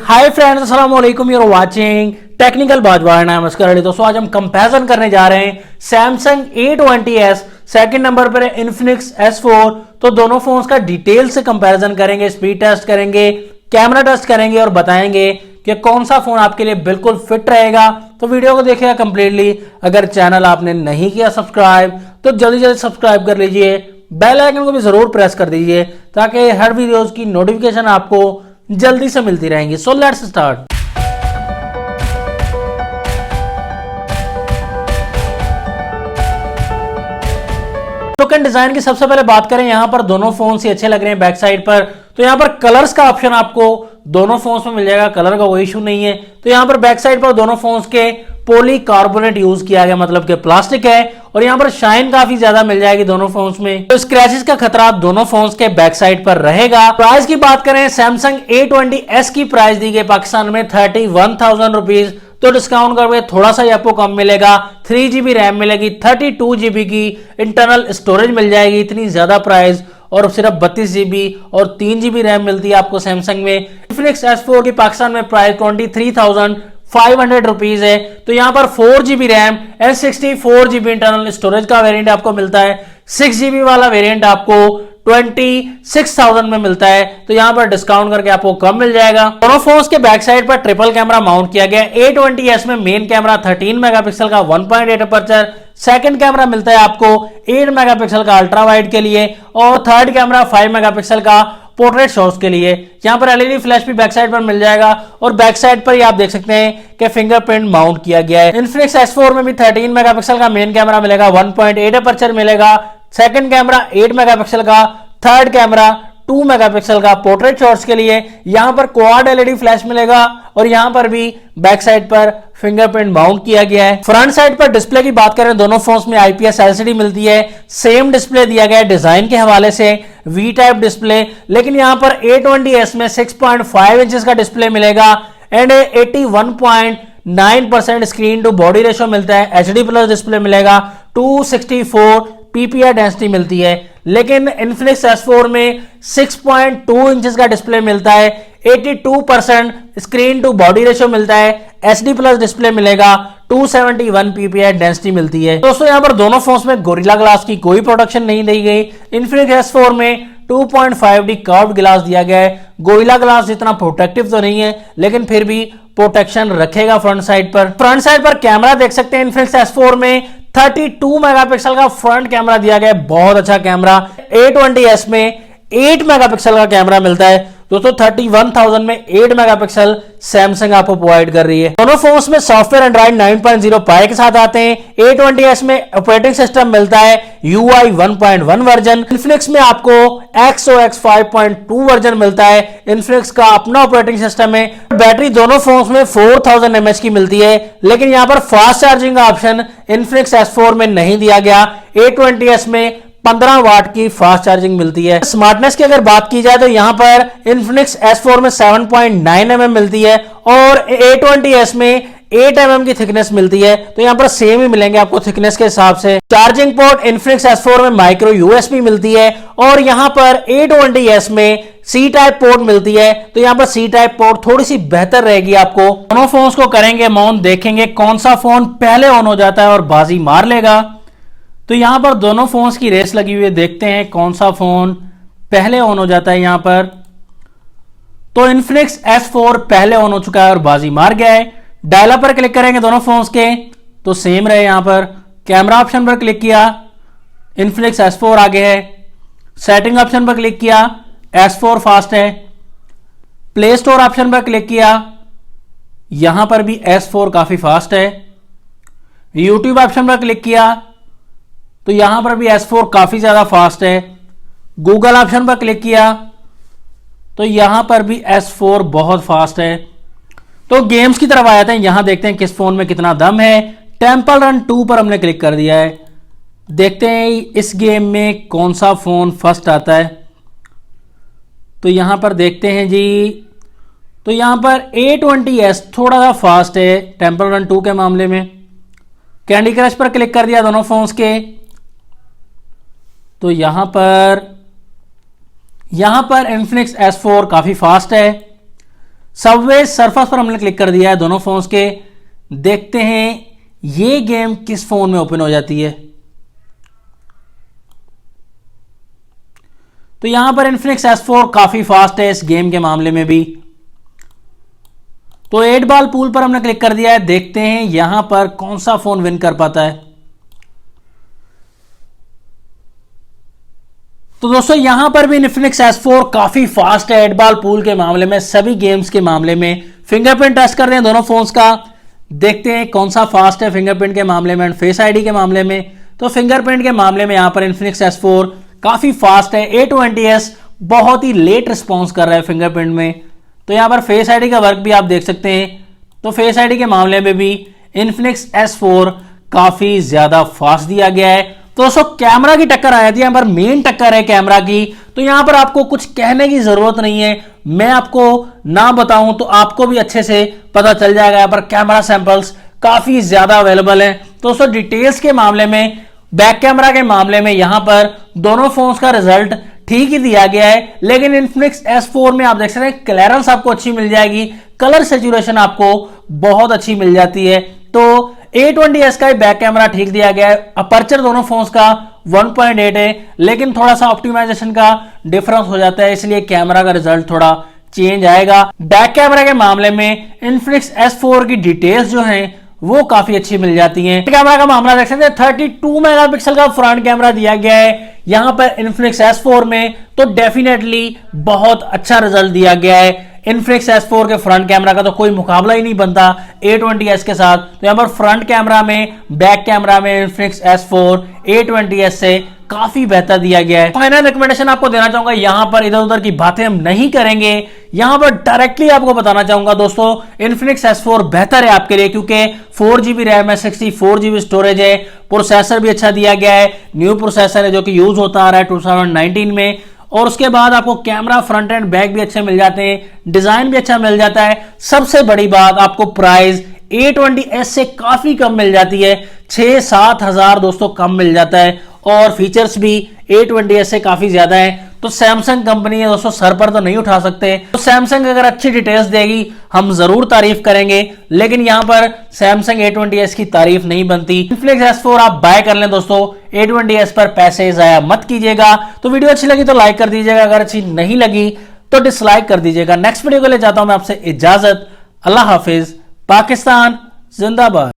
हाय friends, अस्सलाम वालेकुम। You are watching technical Bajwar. नमस्कार दोस्तों, आज हम कंपैरिजन करने जा रहे हैं सैमसंग A20s, सेकंड नंबर पर है इन्फिनिक्स S4। तो दोनों फोन्स का डिटेल से कंपैरिजन करेंगे, स्पीड टेस्ट करेंगे, कैमरा टेस्ट करेंगे और बताएंगे कि कौन सा फोन आपके लिए बिल्कुल फिट रहेगा। तो वीडियो को देखिएगा कंप्लीटली। अगर चैनल आपने नहीं किया सब्सक्राइब तो जल्दी जल्दी सब्सक्राइब कर लीजिए, बेल आइकन को भी जरूर प्रेस कर दीजिए ताकि हर वीडियोस की नोटिफिकेशन आपको जल्दी से मिलती रहेंगी। So let's start. Look and design की सबसे पहले बात करें, यहां पर दोनों फोन ही अच्छे लग रहे हैं बैक साइड पर। तो यहां पर कलर्स का ऑप्शन आपको दोनों फोन्स में मिल जाएगा, कलर का कोई इशू नहीं है। तो यहां पर बैक साइड पर दोनों फोन्स के पॉलीकार्बोनेट यूज किया गया, मतलब कि प्लास्टिक है, और यहां पर शाइन काफी ज्यादा मिल जाएगी दोनों फोन्स में। तो स्क्रैचेस का खतरा दोनों फोन्स के बैक साइड पर रहेगा। प्राइस की बात करें, सैमसंग A20s की प्राइस दी गई पाकिस्तान में 31,000 रुपीज। तो डिस्काउंट करके थोड़ा सा आपको कम मिलेगा। 3GB रैम मिलेगी, 32GB की इंटरनल स्टोरेज मिल जाएगी। इतनी ज्यादा प्राइस और सिर्फ 32GB और 3GB रैम मिलती है आपको सैमसंग में। इन्फिनिक्स S4 की पाकिस्तान में प्राइस 23,500 रुपीज है। तो यहां पर 4GB RAM and 64GB internal storage का वेरिएंट आपको मिलता है। 6GB वाला वेरिएंट आपको 26,000 में मिलता है। तो यहां पर डिस्काउंट करके आपको कम मिल जाएगा। दोनों फोन्स के बैक साइड पर ट्रिपल कैमरा माउंट किया गया। A20s में मेन कैमरा 13 मेगापिक्सल का 1.8 अपर्चर, सेकंड कैमरा मिलता है आपको 8 मेगापिक्सल का अल्ट्रा वाइड के लिए, और थर्ड कैमरा 5 मेगापिक्सल का पोर्ट्रेट शॉट्स के लिए। यहां पर एलईडी फ्लैश भी बैक साइड पर मिल जाएगा, और बैक साइड पर ही आप देख सकते हैं कि फिंगरप्रिंट माउंट किया गया है। इन्फिनिक्स S4 में भी 13 मेगापिक्सल का मेन कैमरा मिलेगा, 1.8 अपर्चर मिलेगा, सेकंड कैमरा 8 मेगापिक्सल का, थर्ड कैमरा 2 मेगापिक्सल का पोर्ट्रेट शॉट्स के लिए। यहां पर क्वाड एलईडी फ्लैश मिलेगा, और यहां पर भी बैक साइड पर फिंगरप्रिंट माउंट किया गया है। फ्रंट साइड पर डिस्प्ले की बात करें, दोनों फोन्स में IPS LCD मिलती है। सेम डिस्प्ले दिया गया है डिजाइन के हवाले से, V टाइप डिस्प्ले, लेकिन यहां पर A20s में 6.5 इंचेस का डिस्प्ले मिलेगा and 81.9% screen to body ratio मिलता है। HD प्लस डिस्प्ले मिलेगा, 264 PPI डेंसिटी मिलती है। लेकिन इन्फिनिक्स S4 में 6.2 इंचेस का डिस्प्ले मिलता है, 82% स्क्रीन टू बॉडी रेशो मिलता है। HD प्लस डिस्प्ले मिलेगा, 271 PPI डेंसिटी मिलती है। दोस्तों यहां पर दोनों फोन्स में गोरिल्ला ग्लास की कोई प्रोटेक्शन नहीं दी गई। इन्फिनिक्स S4 में 2.5D कर्व्ड ग्लास दिया गया है। गोरिल्ला ग्लास जितना प्रोटेक्टिव तो नहीं है, लेकिन फिर भी प्रोटेक्शन रखेगा फ्रंट साइड पर। फ्रंट साइड पर कैमरा देख सकते हैं, इन्फिनिक्स S4 में 32 मेगापिक्सल का फ्रंट कैमरा दिया गया है, बहुत अच्छा कैमरा। A20s में 8 मेगापिक्सल का कैमरा मिलता है। दोस्तों 31,000 में 8 मेगापिक्सल सैमसंग आपको प्रोवाइड कर रही है। दोनों फोन्स में सॉफ्टवेयर एंड्रॉइड 9.0 पाई के साथ आते हैं। A20s में ऑपरेटिंग सिस्टम मिलता है UI 1.1 वर्जन। इन्फिनिक्स में आपको XOX 5.2 वर्जन मिलता है। इन्फिनिक्स का अपना ऑपरेटिंग सिस्टम है। बैटरी दोनों फोन्स में 4000 mAh की मिलती है, लेकिन यहां पर फास्ट चार्जिंग का ऑप्शन इन्फिनिक्स S4 में नहीं दिया गया। A20s में 15 वाट की फास्ट चार्जिंग मिलती है। स्मार्टनेस की अगर बात की जाए तो यहां पर इन्फिनिक्स S4 में 7.9 mm मिलती है, और A20s में 8 mm की थिकनेस मिलती है। तो यहां पर सेम ही मिलेंगे आपको थिकनेस के हिसाब से। चार्जिंग पोर्ट इन्फिनिक्स S4 में माइक्रो USB मिलती है, और यहां पर A20s में C टाइप पोर्ट मिलती है। तो यहां पर C टाइप पोर्ट थोड़ी सी बेहतर रहेगी आपको। दोनों फोन्स को करेंगे माउंट, देखेंगे कौन सा फोन पहले ऑन हो जाता है और बाजी मार लेगा। तो यहां पर दोनों फोन्स की रेस लगी हुई है, देखते हैं कौन सा फोन पहले ऑन हो जाता है। यहां पर तो इन्फिनिक्स S4 पहले ऑन हो चुका है और बाजी मार गया है। डायलअप पर क्लिक करेंगे दोनों फोन्स के तो सेम रहे। यहां पर कैमरा ऑप्शन पर क्लिक किया, इन्फिनिक्स S4 आगे है। सेटिंग ऑप्शन पर क्लिक किया, S4 फास्ट है। प्ले स्टोर ऑप्शन पर क्लिक किया, यहां पर भी S4 काफी फास्ट है। यूट्यूब ऑप्शन पर क्लिक किया तो यहां पर भी S4 काफी ज्यादा फास्ट है। गूगल ऑप्शन पर क्लिक किया तो यहां पर भी S4 बहुत फास्ट है। तो गेम्स की तरफ आ जाते हैं, यहां देखते हैं किस फोन में कितना दम है। टेंपल रन 2 पर हमने क्लिक कर दिया है, देखते हैं इस गेम में कौन सा फोन फर्स्ट आता है। तो यहां पर देखते हैं जी, तो यहां पर A20s थोड़ा सा फास्ट है टेंपल रन 2 के मामले में। कैंडी क्रश पर क्लिक कर दिया दोनों फोन्स के, तो यहां पर इन्फिनिक्स S4 काफी फास्ट है। सबवे सरफेस पर हमने क्लिक कर दिया है दोनों फोन्स के। देखते हैं ये गेम किस फोन में ओपन हो जाती है। तो यहां पर इन्फिनिक्स S4 काफी फास्ट है इस गेम के मामले में भी। तो 8 बॉल पूल पर हमने क्लिक कर दिया है। देखते हैं यहां पर कौन सा फोन विन कर पाता है। तो दोस्तों यहां पर भी इन्फिनिक्स S4 काफी फास्ट है 8 बॉल पूल के मामले में, सभी गेम्स के मामले में। फिंगरप्रिंट टेस्ट कर रहे हैं दोनों फोन्स का। देखते हैं कौन सा फास्ट है फिंगरप्रिंट के मामले में एंड फेस आईडी के मामले में। तो फिंगरप्रिंट के मामले में यहां पर इन्फिनिक्स S4 काफी फास्ट है। A20s बहुत ही लेट रिस्पॉन्स कर रहा है फिंगरप्रिंट में। तो यहां पर फेस आईडी का वर्क भी आप देख सकते हैं। तो फेस आईडी के मामले में भी इन्फिनिक्स S4 काफी ज्यादा फास्ट दिया गया है। तो दोस्तों कैमरा की टक्कर आ जाती है, यहां पर मेन टक्कर है कैमरा की। तो यहां पर आपको कुछ कहने की जरूरत नहीं है, मैं आपको ना बताऊं तो आपको भी अच्छे से पता चल जाएगा। यहां पर कैमरा सैंपल्स काफी ज्यादा अवेलेबल है। तो दोस्तों डिटेल्स के मामले में, बैक कैमरा के मामले में यहां पर दोनों फोन्स का रिजल्ट ठीक ही दिया गया है। लेकिन इन्फिनिक्स S4 में आप देख सकते हैं क्लियरेंस आपको अच्छी मिल जाएगी, कलर सैचुरेशन आपको बहुत अच्छी मिल जाती है। तो A20s का बैक कैमरा ठीक दिया गया है। अपर्चर दोनों फोन्स का 1.8 है, लेकिन थोड़ा सा ऑप्टिमाइजेशन का डिफरेंस हो जाता है, इसलिए कैमरा का रिजल्ट थोड़ा चेंज आएगा। बैक कैमरा के मामले में इन्फिनिक्स S4 की डिटेल्स जो हैं वो काफी अच्छी मिल जाती हैं। कैमरा का मामला देख सकते हैं 32 मेगापिक्सल का फ्रंट कैमरा दिया गया है यहां पर इन्फिनिक्स S4 में। तो डेफिनेटली बहुत अच्छा रिजल्ट दिया गया है। इन्फिनिक्स S4 के फ्रंट कैमरा का तो कोई मुकाबला ही नहीं बनता A20s के साथ। तो यहां पर फ्रंट कैमरा में, बैक कैमरा में इन्फिनिक्स S4 A20s से काफी बेहतर दिया गया है। फाइनल रिकमेंडेशन आपको देना चाहूंगा, यहां पर इधर उधर की बातें हम नहीं करेंगे, यहां पर डायरेक्टली आपको बताना चाहूंगा दोस्तों इन्फिनिक्स S4 बेहतर है आपके लिए, क्योंकि 4GB रैम है, 64GB स्टोरेज है, प्रोसेसर भी अच्छा दिया गया है, न्यू प्रोसेसर है जो कि यूज होता आ रहा है 2019 में। और उसके बाद आपको कैमरा फ्रंट एंड बैक भी अच्छे मिल जाते हैं, डिजाइन भी अच्छा मिल जाता है। सबसे बड़ी बात आपको प्राइस A20s से काफी कम मिल जाती है, 6-7 हजार दोस्तों कम मिल जाता है। और फीचर्स भी A20s से काफी ज्यादा है। तो सैमसंग कंपनी है दोस्तों, सर पर तो नहीं उठा सकते। तो सैमसंग अगर अच्छी डिटेल्स देगी हम जरूर तारीफ करेंगे, लेकिन यहां पर सैमसंग A20s की तारीफ नहीं बनती। इन्फिनिक्स S4 आप बाय कर लें दोस्तों, A20s पर पैसे जाया मत कीजिएगा। तो वीडियो अच्छी लगी तो लाइक कर दीजिएगा, अगर अच्छी नहीं लगी तो डिसलाइक कर दीजिएगा। नेक्स्ट वीडियो के लिए चाहता हूं मैं आपसे इजाजत। अल्लाह हाफिज, पाकिस्तान जिंदाबाद।